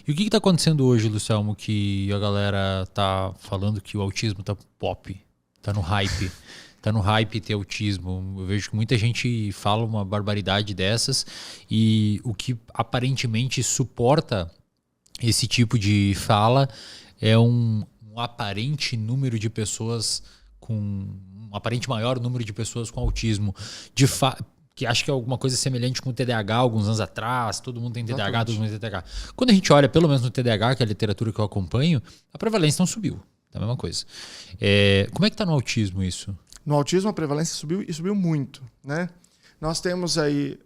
E o que está acontecendo hoje, Luciano, que a galera tá falando que o autismo tá pop, tá no hype? Tá no hype ter autismo. Eu vejo que muita gente fala uma barbaridade dessas e o que aparentemente suporta esse tipo de fala é um aparente número de pessoas com... um aparente maior número de pessoas com autismo. Que acho que é alguma coisa semelhante com o TDAH alguns anos atrás. Todo mundo tem TDAH, todo mundo tem TDAH. Quando a gente olha, pelo menos no TDAH, que é a literatura que eu acompanho, a prevalência não subiu. É a mesma coisa. Como é que tá no autismo isso? No autismo a prevalência subiu e subiu muito, né? Nós temos aí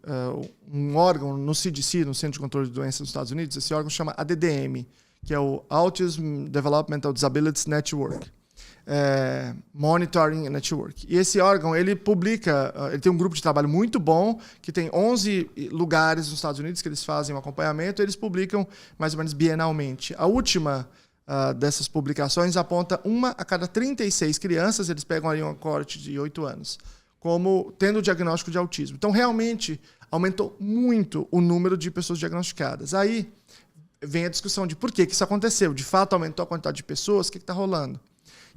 um órgão no CDC, no Centro de Controle de Doenças dos Estados Unidos, esse órgão chama ADDM, que é o Autism Developmental Disabilities Network. Monitoring Network. E esse órgão, ele publica, ele tem um grupo de trabalho muito bom, que tem 11 lugares nos Estados Unidos que eles fazem um acompanhamento, e eles publicam mais ou menos bienalmente. A última dessas publicações aponta 1 a cada 36 crianças, eles pegam ali uma coorte de 8 anos, como tendo o diagnóstico de autismo. Então, realmente, aumentou muito o número de pessoas diagnosticadas. Aí vem a discussão de por que isso aconteceu. De fato, aumentou a quantidade de pessoas, o que está rolando?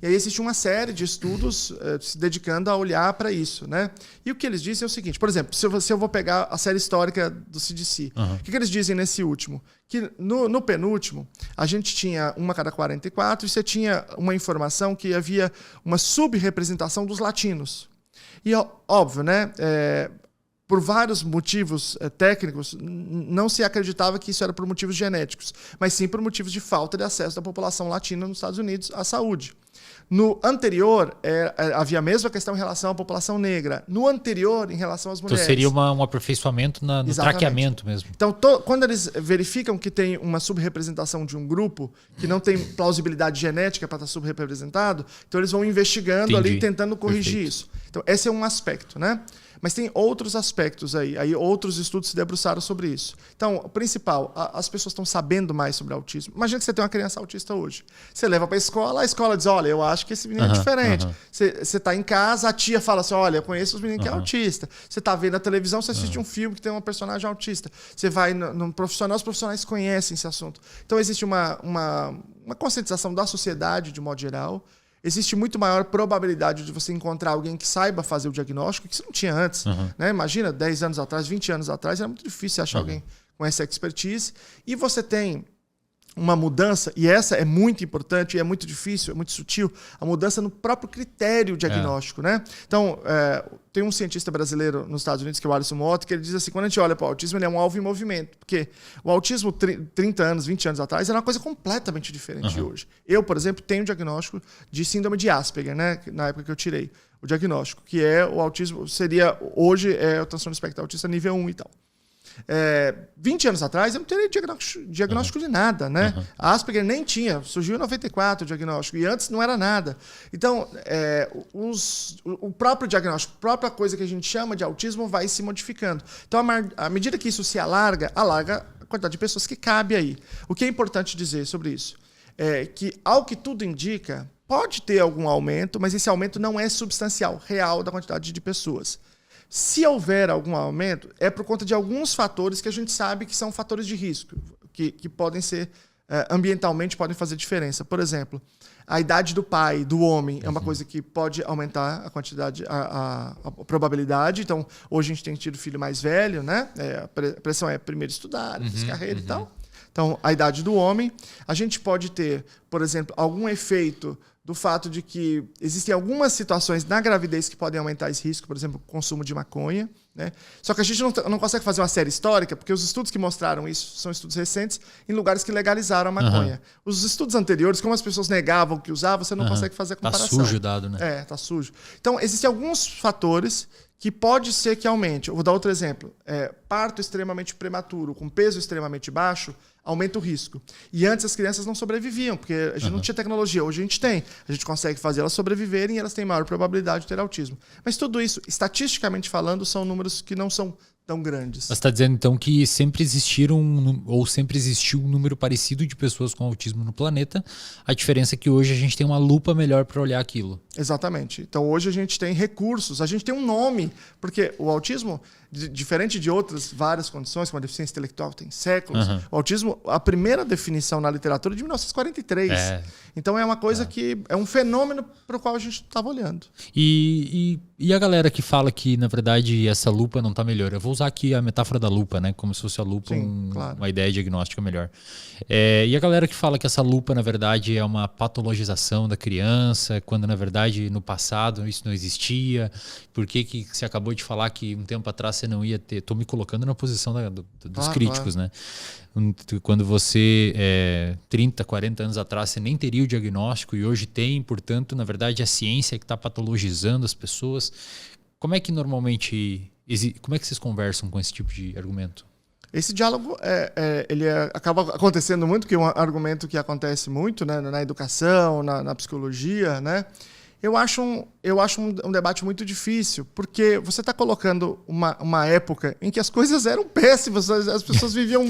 E aí existe uma série de estudos se dedicando a olhar para isso, né? E o que eles dizem é o seguinte, por exemplo, se eu vou pegar a série histórica do CDC, o que eles dizem nesse último? Que no penúltimo, a gente tinha 1 a cada 44 e você tinha uma informação que havia uma subrepresentação dos latinos. E óbvio, né? Por vários motivos técnicos, não se acreditava que isso era por motivos genéticos, mas sim por motivos de falta de acesso da população latina nos Estados Unidos à saúde. No anterior, havia a mesma questão em relação à população negra. No anterior, em relação às mulheres. Então seria um aperfeiçoamento no traqueamento mesmo. Então, quando eles verificam que tem uma subrepresentação de um grupo que não tem plausibilidade genética para estar subrepresentado, então eles vão investigando ali, tentando corrigir isso. Então, esse é um aspecto, né? Mas tem outros aspectos aí. Aí outros estudos se debruçaram sobre isso. Então, o principal, as pessoas estão sabendo mais sobre autismo. Imagina que você tem uma criança autista hoje. Você leva para a escola diz, olha, eu acho que esse menino é diferente. Você está em casa, a tia fala assim, olha, eu conheço os meninos que é autista. Você está vendo a televisão, você assiste um filme que tem uma personagem autista. Você vai no profissional, os profissionais conhecem esse assunto. Então, existe uma conscientização da sociedade, de modo geral. Existe muito maior probabilidade de você encontrar alguém que saiba fazer o diagnóstico, que você não tinha antes. Né? Imagina, 10 anos atrás, 20 anos atrás, era muito difícil achar alguém com essa expertise. E você tem uma mudança, e essa é muito importante, e é muito difícil, é muito sutil, a mudança no próprio critério diagnóstico. Né? Então, tem um cientista brasileiro nos Estados Unidos, que é o Alisson Motto, que ele diz assim, quando a gente olha para o autismo, ele é um alvo em movimento. Porque o autismo, 30 anos, 20 anos atrás, era uma coisa completamente diferente de hoje. Eu, por exemplo, tenho um diagnóstico de síndrome de Asperger, né? Na época que eu tirei o diagnóstico, que é o autismo, seria, hoje, o transtorno espectro autista nível 1 e tal. 20 anos atrás eu não teria diagnóstico de nada, né? A Asperger nem tinha, surgiu em 94 o diagnóstico, e antes não era nada. Então, o próprio diagnóstico, a própria coisa que a gente chama de autismo vai se modificando. Então, à medida que isso se alarga a quantidade de pessoas que cabe aí. O que é importante dizer sobre isso? É que, ao que tudo indica, pode ter algum aumento, mas esse aumento não é substancial, real, da quantidade de pessoas. Se houver algum aumento, é por conta de alguns fatores que a gente sabe que são fatores de risco, que podem ser, ambientalmente, podem fazer diferença. Por exemplo, a idade do pai, do homem, é uma coisa que pode aumentar a quantidade, a probabilidade. Então, hoje a gente tem tido filho mais velho, né? A pressão é primeiro estudar, depois carreira e tal. Então, a idade do homem. A gente pode ter, por exemplo, algum efeito do fato de que existem algumas situações na gravidez que podem aumentar esse risco, por exemplo, o consumo de maconha. Né? Só que a gente não consegue fazer uma série histórica, porque os estudos que mostraram isso são estudos recentes em lugares que legalizaram a maconha. Os estudos anteriores, como as pessoas negavam que usavam, você não consegue fazer a comparação. Tá sujo o dado, né? Tá sujo. Então, existem alguns fatores que pode ser que aumente. Eu vou dar outro exemplo. Parto extremamente prematuro, com peso extremamente baixo, aumenta o risco. E antes as crianças não sobreviviam, porque a gente não tinha tecnologia. Hoje a gente tem. A gente consegue fazer elas sobreviverem e elas têm maior probabilidade de ter autismo. Mas tudo isso, estatisticamente falando, são números que não são tão grandes. Você está dizendo, então, que sempre existiram ou sempre existiu um número parecido de pessoas com autismo no planeta. A diferença é que hoje a gente tem uma lupa melhor para olhar aquilo. Exatamente. Então, hoje a gente tem recursos, a gente tem um nome, porque o autismo, diferente de outras várias condições, como a deficiência intelectual tem séculos, o autismo, a primeira definição na literatura é de 1943. Então, é uma coisa que é um fenômeno para o qual a gente estava olhando. E a galera que fala que, na verdade, essa lupa não está melhor? Eu vou usar aqui a metáfora da lupa, né? Como se fosse a lupa claro. Uma ideia diagnóstica melhor. E a galera que fala que essa lupa, na verdade, é uma patologização da criança, quando, na verdade, no passado isso não existia. Por que você acabou de falar que um tempo atrás você não ia ter... Estou me colocando na posição dos críticos, né? Quando você, 30, 40 anos atrás, você nem teria o diagnóstico e hoje tem, portanto, na verdade, a ciência que está patologizando as pessoas. Como é que normalmente... Como é que vocês conversam com esse tipo de argumento? Esse diálogo ele acaba acontecendo muito, que é um argumento que acontece muito, né, na educação, na psicologia, né? Eu acho um debate muito difícil, porque você está colocando uma época em que as coisas eram péssimas, as pessoas viviam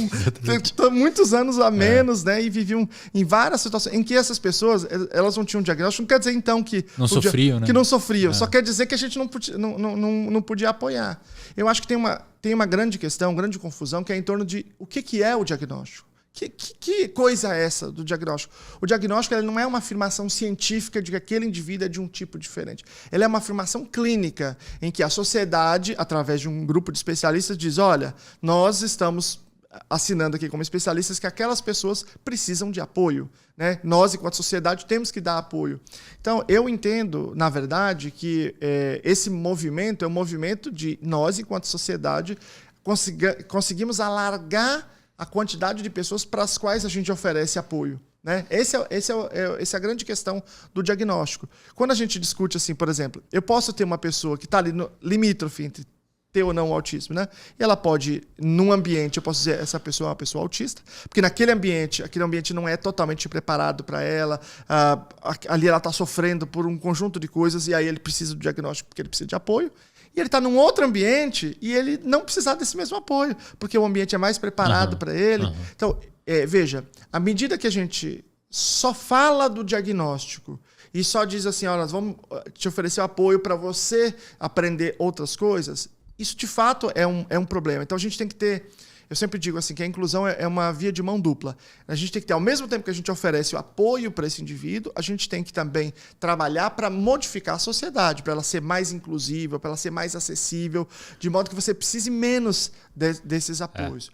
muitos anos a menos, né, e viviam em várias situações em que essas pessoas elas não tinham diagnóstico. Não quer dizer, então, que não sofriam, né? Que não sofriam. Só quer dizer que a gente não podia apoiar. Eu acho que tem uma grande questão, uma grande confusão, que é em torno de o que é o diagnóstico. Que coisa é essa do diagnóstico? O diagnóstico ele não é uma afirmação científica de que aquele indivíduo é de um tipo diferente. Ele é uma afirmação clínica, em que a sociedade, através de um grupo de especialistas, diz: olha, nós estamos assinando aqui como especialistas que aquelas pessoas precisam de apoio, né? Nós, enquanto sociedade, temos que dar apoio. Então, eu entendo, na verdade, que esse movimento é um movimento de nós, enquanto sociedade, conseguimos alargar a quantidade de pessoas para as quais a gente oferece apoio, né? Essa é a grande questão do diagnóstico. Quando a gente discute assim, por exemplo, eu posso ter uma pessoa que está ali no limítrofe entre ter ou não o autismo, né? E ela pode, num ambiente, eu posso dizer essa pessoa é uma pessoa autista, porque aquele ambiente não é totalmente preparado para ela, ali ela está sofrendo por um conjunto de coisas e aí ele precisa do diagnóstico porque ele precisa de apoio. E ele está num outro ambiente e ele não precisar desse mesmo apoio, porque o ambiente é mais preparado para ele. Então, veja, à medida que a gente só fala do diagnóstico e só diz assim, olha, nós vamos te oferecer apoio para você aprender outras coisas, isso de fato é um problema. Então a gente tem que ter... Eu sempre digo assim que a inclusão é uma via de mão dupla. A gente tem que ter, ao mesmo tempo que a gente oferece o apoio para esse indivíduo, a gente tem que também trabalhar para modificar a sociedade, para ela ser mais inclusiva, para ela ser mais acessível, de modo que você precise menos desses apoios.